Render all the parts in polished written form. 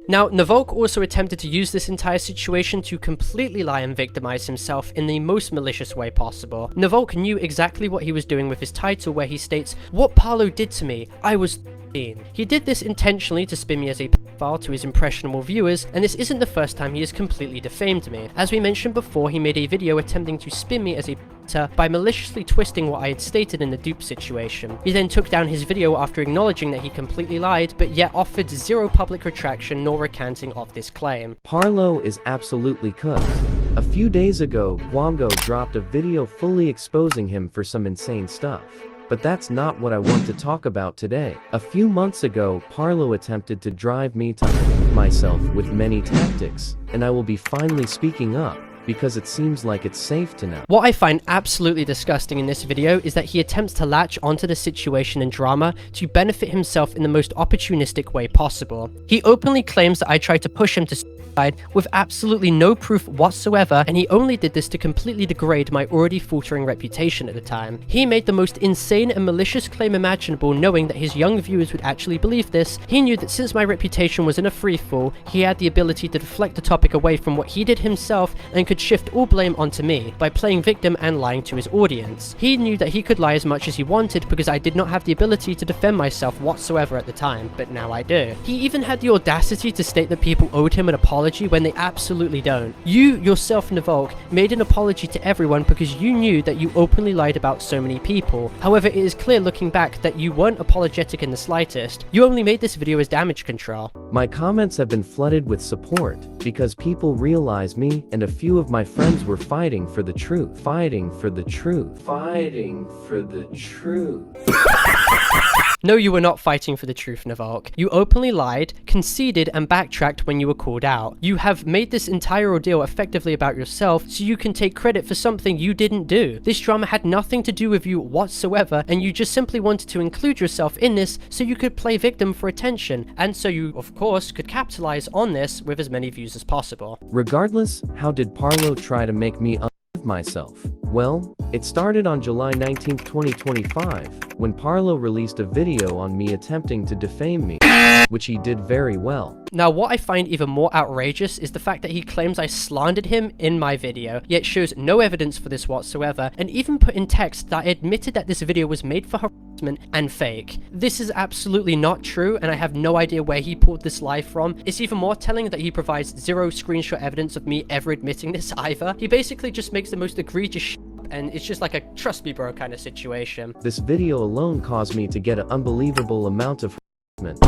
Now, Nyvalk also attempted to use this entire situation to completely lie and victimize himself in the most malicious way possible. Nyvalk knew exactly what he was doing with his title, where he states, "What Parlo did to me, I was 13." He did this intentionally to spin me as a pedophile to his impressionable viewers, and this isn't the first time he has completely defamed me. As we mentioned before, he made a video attempting to spin me as a predator by maliciously twisting what I had stated in the dupe situation. He then took down his video after acknowledging that he completely lied, but yet offered zero public retraction nor recanting of this claim. Parlo is absolutely cooked. A few days ago, Guango dropped a video fully exposing him for some insane stuff. But that's not what I want to talk about today. A few months ago, Parlo attempted to drive me to myself with many tactics, and I will be finally speaking up, because it seems like it's safe to now. What I find absolutely disgusting in this video is that he attempts to latch onto the situation and drama to benefit himself in the most opportunistic way possible. He openly claims that I tried to push him to suicide with absolutely no proof whatsoever, and he only did this to completely degrade my already faltering reputation at the time. He made the most insane and malicious claim imaginable, knowing that his young viewers would actually believe this. He knew that since my reputation was in a freefall, he had the ability to deflect the topic away from what he did himself and could shift all blame onto me by playing victim and lying to his audience. He knew that he could lie as much as he wanted because I did not have the ability to defend myself whatsoever at the time, but now I do. He even had the audacity to state that people owed him an apology when they absolutely don't. You yourself, Nyvalk, made an apology to everyone because you knew that you openly lied about so many people. However, it is clear looking back that you weren't apologetic in the slightest. You only made this video as damage control. My comments have been flooded with support because people realize me and a few of my friends were fighting for the truth. Fighting for the truth. Fighting for the truth. No, you were not fighting for the truth, Nyvalk. You openly lied, conceded, and backtracked when you were called out. You have made this entire ordeal effectively about yourself so you can take credit for something you didn't do. This drama had nothing to do with you whatsoever, and you just simply wanted to include yourself in this so you could play victim for attention, and so you, of course, could capitalize on this with as many views as possible. Regardless, how did Parlo try to make me myself? Well, it started on July 19, 2025, when Parlo released a video on me attempting to defame me, which he did very well. Now, what I find even more outrageous is the fact that he claims I slandered him in my video, yet shows no evidence for this whatsoever, and even put in text that I admitted that this video was made for harassment and fake. This is absolutely not true, and I have no idea where he pulled this lie from. It's even more telling that he provides zero screenshot evidence of me ever admitting this either. He basically just makes the most egregious shit, and it's just like a trust me bro kind of situation. This video alone caused me to get an unbelievable amount of harassment.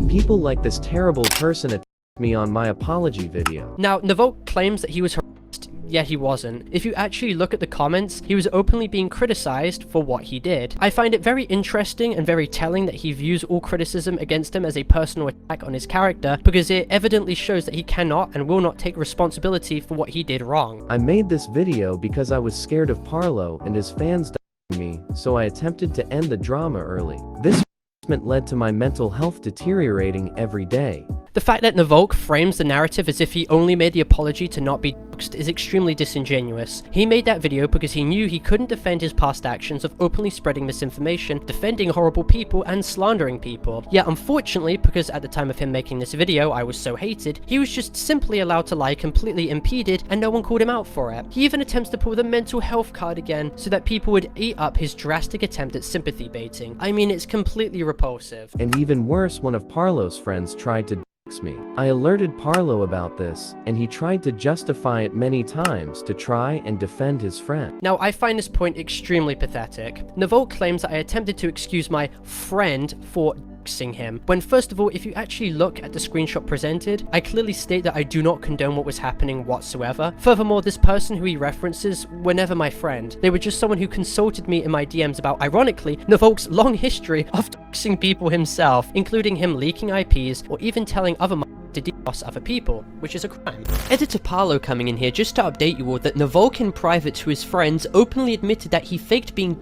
People like this terrible person attacked me on my apology video. Now, Nyvalk claims that he was harassed, yet he wasn't. If you actually look at the comments, he was openly being criticized for what he did. I find it very interesting and very telling that he views all criticism against him as a personal attack on his character, because it evidently shows that he cannot and will not take responsibility for what he did wrong. I made this video because I was scared of Parlo and his fans me, so I attempted to end the drama early. This led to my mental health deteriorating every day. The fact that Nyvalk frames the narrative as if he only made the apology to not be doxed is extremely disingenuous. He made that video because he knew he couldn't defend his past actions of openly spreading misinformation, defending horrible people, and slandering people. Yet unfortunately, because at the time of him making this video I was so hated, he was just simply allowed to lie completely impeded and no one called him out for it. He even attempts to pull the mental health card again so that people would eat up his drastic attempt at sympathy baiting. I mean, it's completely repulsive. And even worse, one of Parlo's friends tried to me. I alerted Parlo about this, and he tried to justify it many times to try and defend his friend. Now, I find this point extremely pathetic. Nyvalk claims that I attempted to excuse my friend for doxing him, when first of all, if you actually look at the screenshot presented, I clearly state that I do not condone what was happening whatsoever. Furthermore, this person who he references were never my friend. They were just someone who consulted me in my DMs about, ironically, Nyvalk's long history of doxing people himself, including him leaking IPs or even telling other to DDoS other people, which is a crime. Editor Parlo coming in here just to update you all that Nyvalk in private to his friends openly admitted that he faked being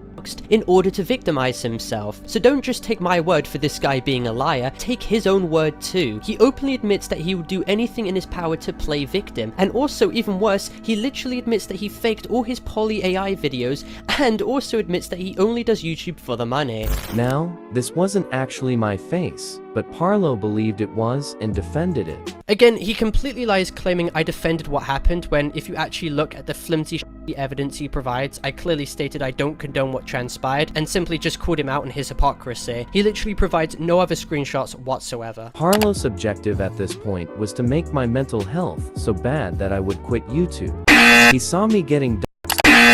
in order to victimize himself. So don't just take my word for this guy being a liar, take his own word too. He openly admits that he would do anything in his power to play victim, and also, even worse, he literally admits that he faked all his poly AI videos, and also admits that he only does YouTube for the money. Now, this wasn't actually my face, but Parlo believed it was and defended it. Again, he completely lies, claiming I defended what happened, when if you actually look at the flimsy evidence he provides, I clearly stated I don't condone what transpired and simply just called him out on his hypocrisy. He literally provides no other screenshots whatsoever. Parlo's objective at this point was to make my mental health so bad that I would quit YouTube. He saw me getting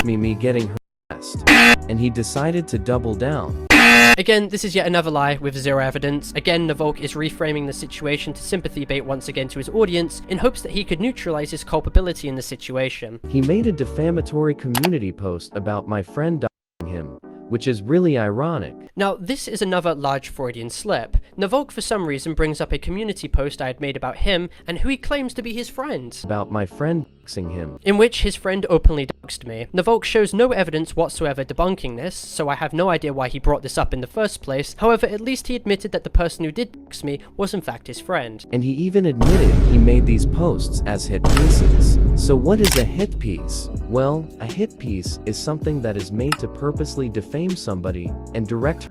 me getting harassed, and he decided to double down. Again, this is yet another lie with zero evidence. Again, Nyvalk is reframing the situation to sympathy bait once again to his audience in hopes that he could neutralize his culpability in the situation. He made a defamatory community post about my friend him, which is really ironic. Now, this is another large Freudian slip. Nyvalk for some reason brings up a community post I had made about him and who he claims to be his friend. About my friend doxing him. In which his friend openly doxed me. Nyvalk shows no evidence whatsoever debunking this, so I have no idea why he brought this up in the first place. However, at least he admitted that the person who did dox me was in fact his friend. And he even admitted he made these posts as hit pieces. So what is a hit piece? Well, a hit piece is something that is made to purposely defame somebody and direct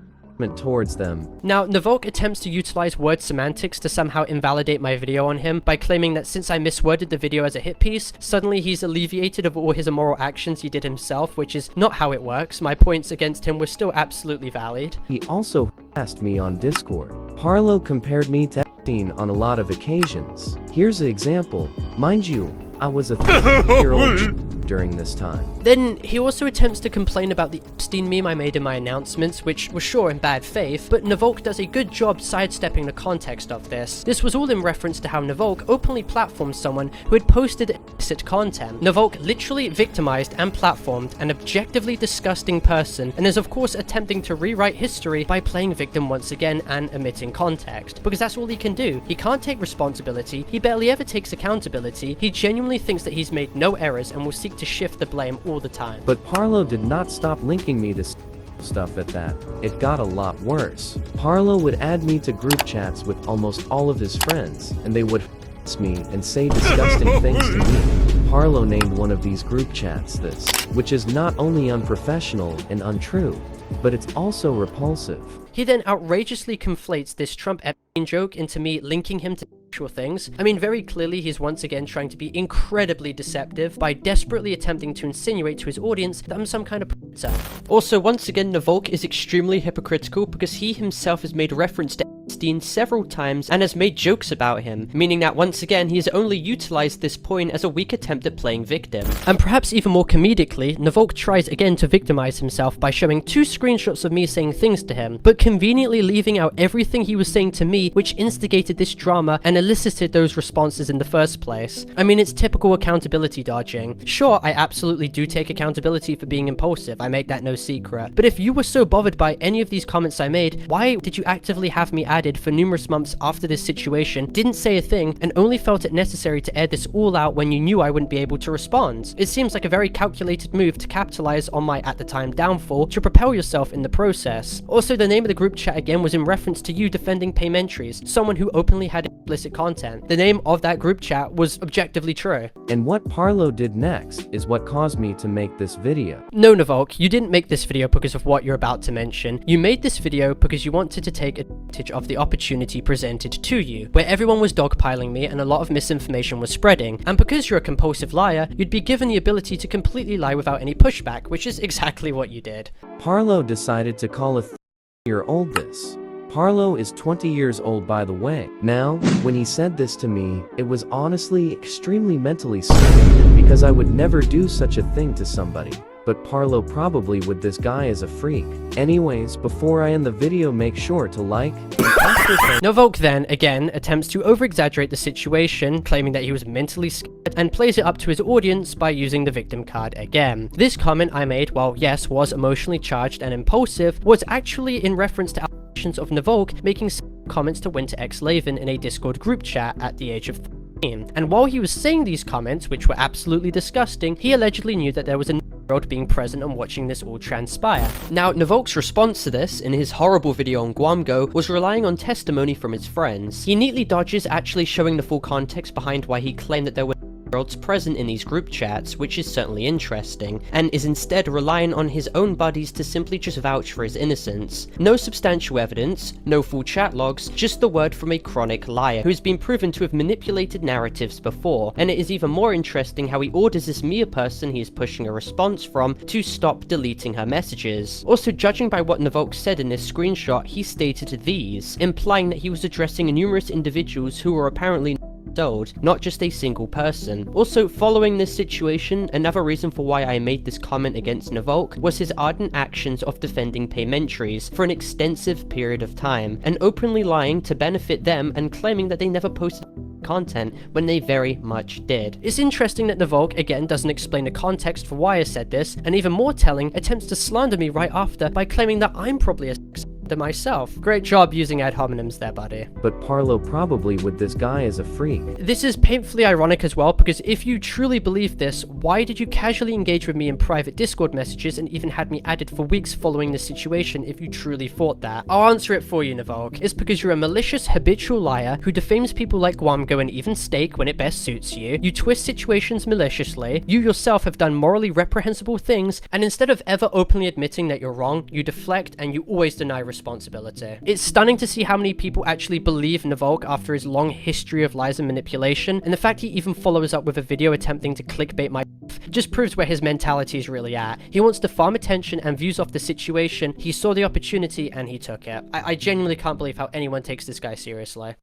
towards them. Now, Nyvalk attempts to utilize word semantics to somehow invalidate my video on him by claiming that since I misworded the video as a hit piece, suddenly he's alleviated of all his immoral actions he did himself, which is not how it works. My points against him were still absolutely valid. He also asked me on Discord. Parlo compared me to Epstein on a lot of occasions. Here's an example. Mind you, I was a 30-year-old during this time. Then he also attempts to complain about the Epstein meme I made in my announcements, which was sure in bad faith, but Nyvalk does a good job sidestepping the context of this. This was all in reference to how Nyvalk openly platformed someone who had posted illicit content. Nyvalk literally victimized and platformed an objectively disgusting person, and is of course attempting to rewrite history by playing victim once again and omitting context, because that's all he can do. He can't take responsibility, he barely ever takes accountability, he genuinely thinks that he's made no errors and will seek to shift the blame all the time. But Parlo did not stop linking me to stuff at that. It got a lot worse. Parlo would add me to group chats with almost all of his friends, and they would me and say disgusting things to me. Parlo named one of these group chats this, which is not only unprofessional and untrue, but it's also repulsive. He then outrageously conflates this Trump Epstein joke into me linking him to actual things. I mean, very clearly he's once again trying to be incredibly deceptive by desperately attempting to insinuate to his audience that I'm some kind of predator. Also, once again, Nyvalk is extremely hypocritical because he himself has made reference to Epstein several times and has made jokes about him, meaning that once again he has only utilized this point as a weak attempt at playing victim. And perhaps even more comedically, Nyvalk tries again to victimize himself by showing 2 screenshots of me saying things to him, but conveniently leaving out everything he was saying to me, which instigated this drama and elicited those responses in the first place. I mean, it's typical accountability dodging. Sure, I absolutely do take accountability for being impulsive, I make that no secret, but if you were so bothered by any of these comments I made, why did you actively have me added for numerous months after this situation, didn't say a thing, and only felt it necessary to air this all out when you knew I wouldn't be able to respond? It seems like a very calculated move to capitalize on my at the time downfall to propel yourself in the process. Also, the name of the group chat again was in reference to you defending paymentries, someone who openly had explicit content. The name of that group chat was objectively true. And what Parlo did next is what caused me to make this video. No, Nyvalk, you didn't make this video because of what you're about to mention. You made this video because you wanted to take advantage of the opportunity presented to you, where everyone was dogpiling me and a lot of misinformation was spreading, and because you're a compulsive liar, you'd be given the ability to completely lie without any pushback, which is exactly what you did. Parlo decided to call a 30-year-old this. Parlo is 20 years old, by the way. Now, when he said this to me, it was honestly extremely mentally sick, because I would never do such a thing to somebody. But Parlo probably would. This guy is a freak. Anyways, before I end the video, make sure to like. Nyvalk then, again, attempts to over-exaggerate the situation, claiming that he was mentally scared, and plays it up to his audience by using the victim card again. This comment I made, while yes, was emotionally charged and impulsive, was actually in reference to allegations of Nyvalk making comments to Winter X Laven in a Discord group chat at the age of 13. And while he was saying these comments, which were absolutely disgusting, he allegedly knew that there was a year-old being present and watching this all transpire. Now, Nyvalk's response to this, in his horrible video on Guamgo, was relying on testimony from his friends. He neatly dodges actually showing the full context behind why he claimed that there were year-olds present in these group chats, which is certainly interesting, and is instead relying on his own buddies to simply just vouch for his innocence. No substantial evidence, no full chat logs, just the word from a chronic liar who's been proven to have manipulated narratives before, and it is even more interesting how he orders this Mia person he is pushing a response from to stop deleting her messages. Also, judging by what Nyvalk said in this screenshot, he stated these, implying that he was addressing numerous individuals who were apparently sold, not just a single person. Also, following this situation, another reason for why I made this comment against Nyvalk was his ardent actions of defending paymentries for an extensive period of time, and openly lying to benefit them and claiming that they never posted content when they very much did. It's interesting that Nyvalk again doesn't explain the context for why I said this, and even more telling, attempts to slander me right after by claiming that I'm probably a myself. Great job using ad hominems there, buddy. But Parlo probably with this guy as a freak. This is painfully ironic as well, because if you truly believe this, why did you casually engage with me in private Discord messages and even had me added for weeks following this situation if you truly thought that? I'll answer it for you, Nyvalk. It's because you're a malicious, habitual liar who defames people like Guamgo and even Steak when it best suits you. You twist situations maliciously, you yourself have done morally reprehensible things, and instead of ever openly admitting that you're wrong, you deflect and you always deny responsibility. It's stunning to see how many people actually believe Nyvalk after his long history of lies and manipulation, and the fact he even follows up with a video attempting to clickbait my just proves where his mentality is really at. He wants to farm attention and views off the situation, he saw the opportunity and he took it. I genuinely can't believe how anyone takes this guy seriously.